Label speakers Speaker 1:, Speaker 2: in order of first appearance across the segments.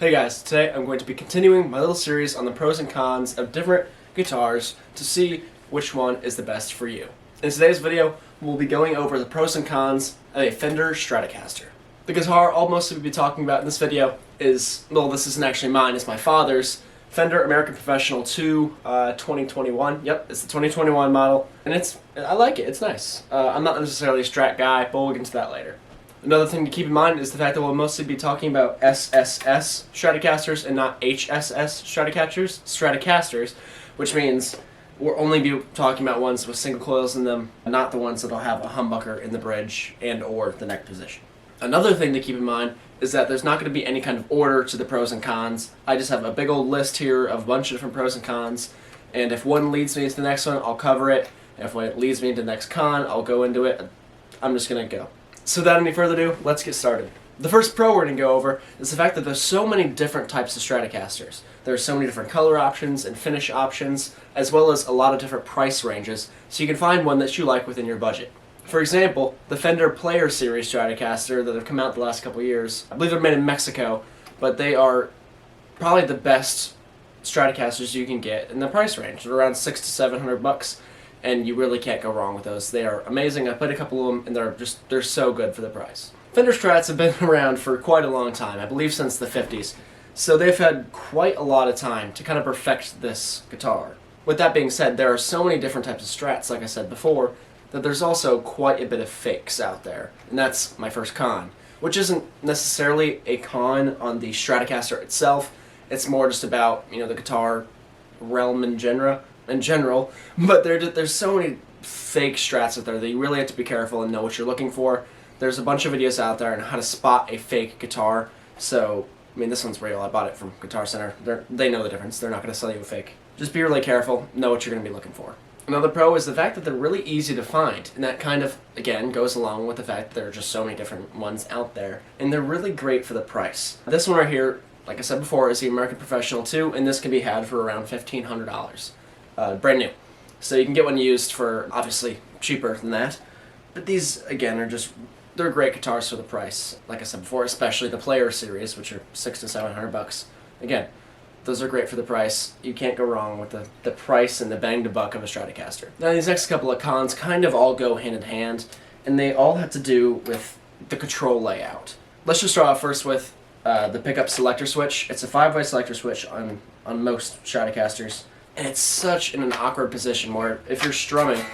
Speaker 1: Hey guys, today I'm going to be continuing my little series on the pros and cons of different guitars to see which one is the best for you. In today's video, we'll be going over the pros and cons of a Fender Stratocaster. The guitar I'll mostly be talking about in this video is, well, this isn't actually mine, it's my father's Fender American Professional 2 2021. Yep, it's the 2021 model, and I like it, it's nice. I'm not necessarily a Strat guy, but we'll get into that later. Another thing to keep in mind is the fact that we'll mostly be talking about SSS Stratocasters and not HSS Stratocasters, which means we'll only be talking about ones with single coils in them, not the ones that'll have a humbucker in the bridge and or the neck position. Another thing to keep in mind is that there's not going to be any kind of order to the pros and cons. I just have a big old list here of a bunch of different pros and cons, and if one leads me to the next one, I'll cover it. If it leads me to the next con, I'll go into it. I'm just going to go. So without any further ado, let's get started. The first pro we're going to go over is the fact that there's so many different types of Stratocasters. There are so many different color options and finish options, as well as a lot of different price ranges, so you can find one that you like within your budget. For example, the Fender Player Series Stratocaster that have come out the last couple years, I believe they're made in Mexico, but they are probably the best Stratocasters you can get in the price range. They're around $600 to $700. And you really can't go wrong with those. They are amazing. I played a couple of them, and they're so good for the price. Fender Strats have been around for quite a long time, I believe since the 50s. So they've had quite a lot of time to kind of perfect this guitar. With that being said, there are so many different types of Strats, like I said before, that there's also quite a bit of fakes out there. And that's my first con, which isn't necessarily a con on the Stratocaster itself. It's more just about, the guitar realm in general, but there's so many fake Strats out there that you really have to be careful and know what you're looking for. There's a bunch of videos out there on how to spot a fake guitar. So, this one's real. I bought it from Guitar Center. They know the difference. They're not going to sell you a fake. Just be really careful. Know what you're going to be looking for. Another pro is the fact that they're really easy to find, and that kind of, again, goes along with the fact that there are just so many different ones out there, and they're really great for the price. This one right here, like I said before, is the American Professional 2, and this can be had for around $1,500. Brand new. So you can get one used for obviously cheaper than that. But these, again, they're great guitars for the price. Like I said before, especially the Player Series, which are $600 to $700. Again, those are great for the price. You can't go wrong with the price and the bang to buck of a Stratocaster. Now these next couple of cons kind of all go hand in hand, and they all have to do with the control layout. Let's just start off first with the pickup selector switch. It's a 5-way selector switch on most Stratocasters. And it's such in an awkward position where if you're strumming,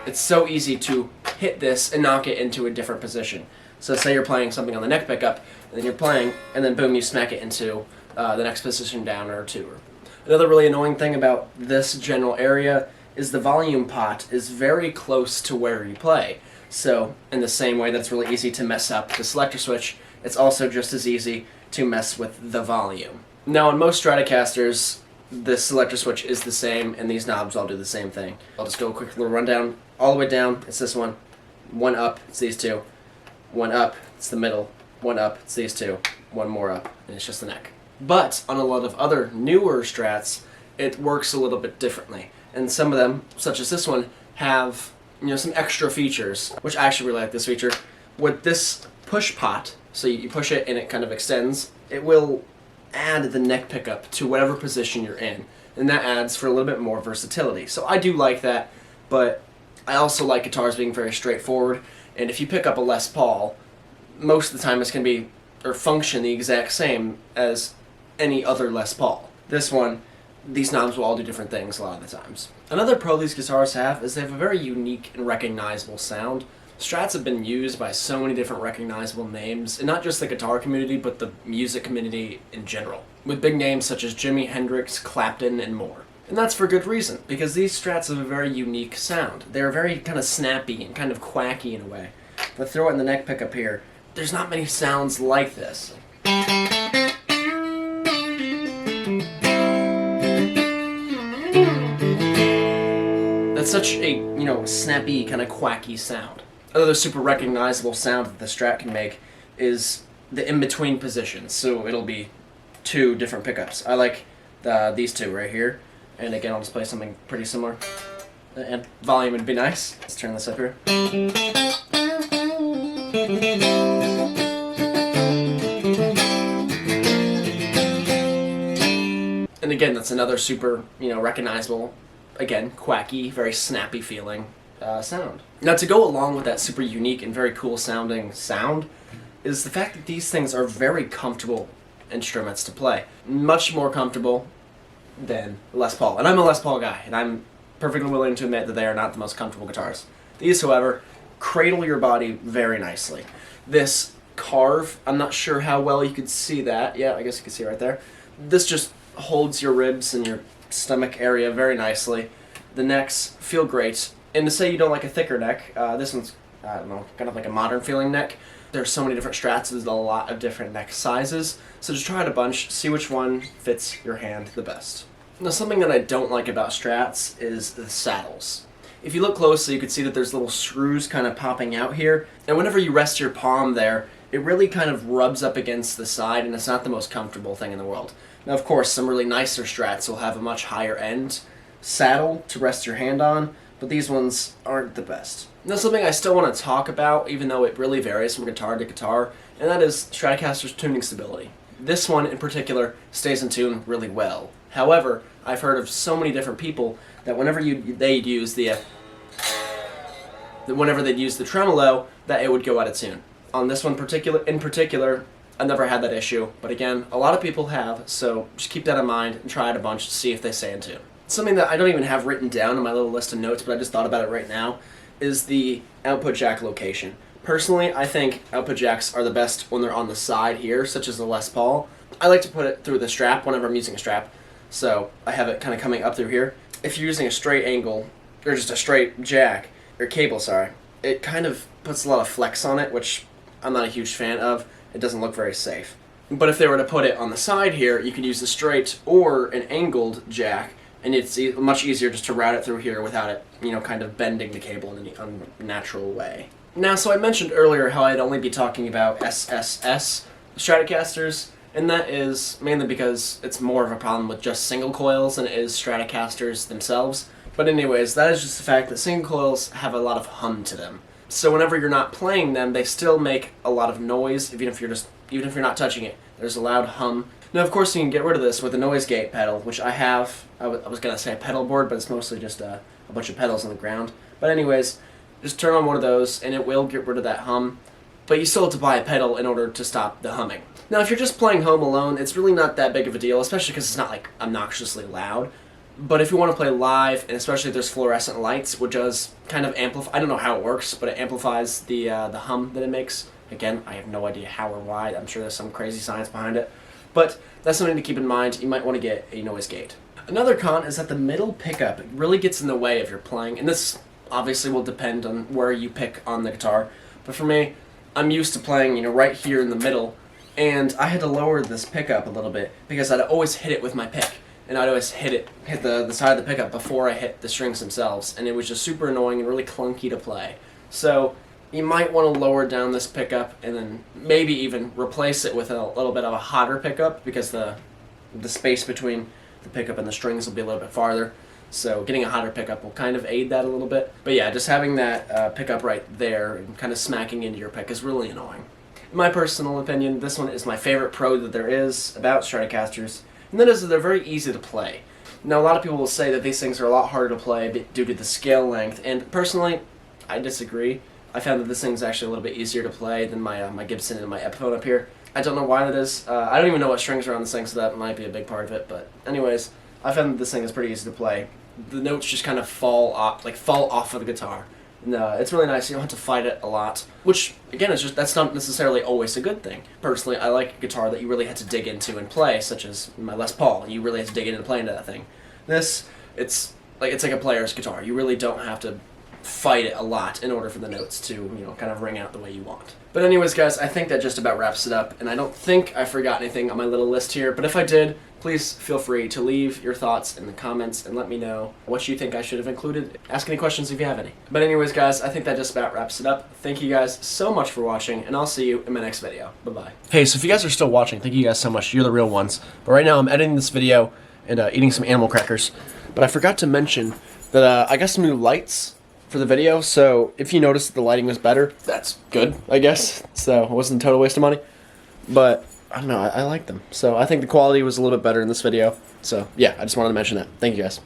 Speaker 1: it's so easy to hit this and knock it into a different position. So say you're playing something on the neck pickup, and then you're playing, and then boom, you smack it into the next position down or two. Another really annoying thing about this general area is the volume pot is very close to where you play. So in the same way that's really easy to mess up the selector switch, it's also just as easy to mess with the volume. Now on most Stratocasters, the selector switch is the same, and these knobs all do the same thing. I'll just go a quick little rundown. All the way down, it's this one. One up, it's these two. One up, it's the middle. One up, it's these two. One more up, and it's just the neck. But on a lot of other newer Strats, it works a little bit differently. And some of them, such as this one, have some extra features, which I actually really like this feature. With this push pot, so you push it and it kind of extends, it will add the neck pickup to whatever position you're in, and that adds for a little bit more versatility. So I do like that, but I also like guitars being very straightforward, and if you pick up a Les Paul, most of the time it's going to be, or function the exact same as any other Les Paul. This one, these knobs will all do different things a lot of the times. Another pro these guitars have is they have a very unique and recognizable sound. Strats have been used by so many different recognizable names, and not just the guitar community, but the music community in general, with big names such as Jimi Hendrix, Clapton, and more. And that's for good reason, because these Strats have a very unique sound. They're very kind of snappy and kind of quacky in a way. If I throw it in the neck pickup here, there's not many sounds like this. That's such a, snappy, kind of quacky sound. Another super recognizable sound that the Strat can make is the in-between positions. So it'll be two different pickups. I like these two right here. And again, I'll just play something pretty similar. And volume would be nice. Let's turn this up here. And again, that's another super, recognizable, again, quacky, very snappy feeling sound. Now, to go along with that super unique and very cool sounding sound is the fact that these things are very comfortable instruments to play. Much more comfortable than Les Paul. And I'm a Les Paul guy, and I'm perfectly willing to admit that they are not the most comfortable guitars. These, however, cradle your body very nicely. This carve, I'm not sure how well you could see that. Yeah, I guess you can see right there. This just holds your ribs and your stomach area very nicely. The necks feel great. And to say you don't like a thicker neck, this one's, I don't know, kind of like a modern feeling neck. There's so many different Strats, there's a lot of different neck sizes. So just try it a bunch, see which one fits your hand the best. Now, something that I don't like about Strats is the saddles. If you look closely, you can see that there's little screws kind of popping out here. And whenever you rest your palm there, it really kind of rubs up against the side, and it's not the most comfortable thing in the world. Now, of course, some really nicer Strats will have a much higher end saddle to rest your hand on, but these ones aren't the best. Now, something I still want to talk about, even though it really varies from guitar to guitar, and that is Stratocaster's tuning stability. This one in particular stays in tune really well. However, I've heard of so many different people that whenever they'd use the tremolo, that it would go out of tune. On this one in particular, I've never had that issue, but again, a lot of people have, so just keep that in mind and try it a bunch to see if they stay in tune. Something that I don't even have written down in my little list of notes, but I just thought about it right now, is the output jack location. Personally, I think output jacks are the best when they're on the side here, such as the Les Paul. I like to put it through the strap whenever I'm using a strap, so I have it kind of coming up through here. If you're using a straight angle, or just a straight jack, or cable, sorry, it kind of puts a lot of flex on it, which I'm not a huge fan of. It doesn't look very safe. But if they were to put it on the side here, you could use the straight or an angled jack, and it's much easier just to route it through here without it, kind of bending the cable in an unnatural way. Now, so I mentioned earlier how I'd only be talking about SSS Stratocasters, and that is mainly because it's more of a problem with just single coils than it is Stratocasters themselves. But anyways, that is just the fact that single coils have a lot of hum to them. So whenever you're not playing them, they still make a lot of noise, even if you're not touching it. There's a loud hum. Now, of course, you can get rid of this with a noise gate pedal, which I have. I was going to say a pedal board, but it's mostly just a bunch of pedals on the ground. But anyways, just turn on one of those, and it will get rid of that hum. But you still have to buy a pedal in order to stop the humming. Now, if you're just playing home alone, it's really not that big of a deal, especially because it's not, like, obnoxiously loud. But if you want to play live, and especially if there's fluorescent lights, which does kind of amplify, I don't know how it works, but it amplifies the hum that it makes. Again, I have no idea how or why. I'm sure there's some crazy science behind it. But that's something to keep in mind. You might want to get a noise gate. Another con is that the middle pickup really gets in the way of your playing, and this obviously will depend on where you pick on the guitar. But for me, I'm used to playing, right here in the middle, and I had to lower this pickup a little bit because I'd always hit it with my pick. And I'd always hit the side of the pickup before I hit the strings themselves, and it was just super annoying and really clunky to play. So you might want to lower down this pickup and then maybe even replace it with a little bit of a hotter pickup because the space between the pickup and the strings will be a little bit farther. So getting a hotter pickup will kind of aid that a little bit. But yeah, just having that pickup right there and kind of smacking into your pick is really annoying. In my personal opinion, this one is my favorite pro that there is about Stratocasters. And that is that they're very easy to play. Now, a lot of people will say that these things are a lot harder to play due to the scale length, and personally, I disagree. I found that this thing's actually a little bit easier to play than my Gibson and my Epiphone up here. I don't know why that is. I don't even know what strings are on this thing, so that might be a big part of it. But anyways, I found that this thing is pretty easy to play. The notes just kind of fall off of the guitar. No, it's really nice. You don't have to fight it a lot, which again that's not necessarily always a good thing. Personally, I like a guitar that you really had to dig into and play, such as my Les Paul. You really had to dig in and play into that thing. This, it's like a player's guitar. You really don't have to fight it a lot in order for the notes to kind of ring out the way you want. But anyways, guys, I think that just about wraps it up, and I don't think I forgot anything on my little list here. But if I did, please feel free to leave your thoughts in the comments and let me know what you think I should have included. Ask any questions if you have any. But anyways, guys, I think that just about wraps it up. Thank you guys so much for watching, and I'll see you in my next video. Bye-bye. Hey, so if you guys are still watching, thank you guys so much. You're the real ones. But right now I'm editing this video and eating some animal crackers. But I forgot to mention that I got some new lights for the video, so if you noticed that the lighting was better, that's good, I guess. So it wasn't a total waste of money. But I don't know, I like them. So I think the quality was a little bit better in this video. So yeah, I just wanted to mention that. Thank you guys.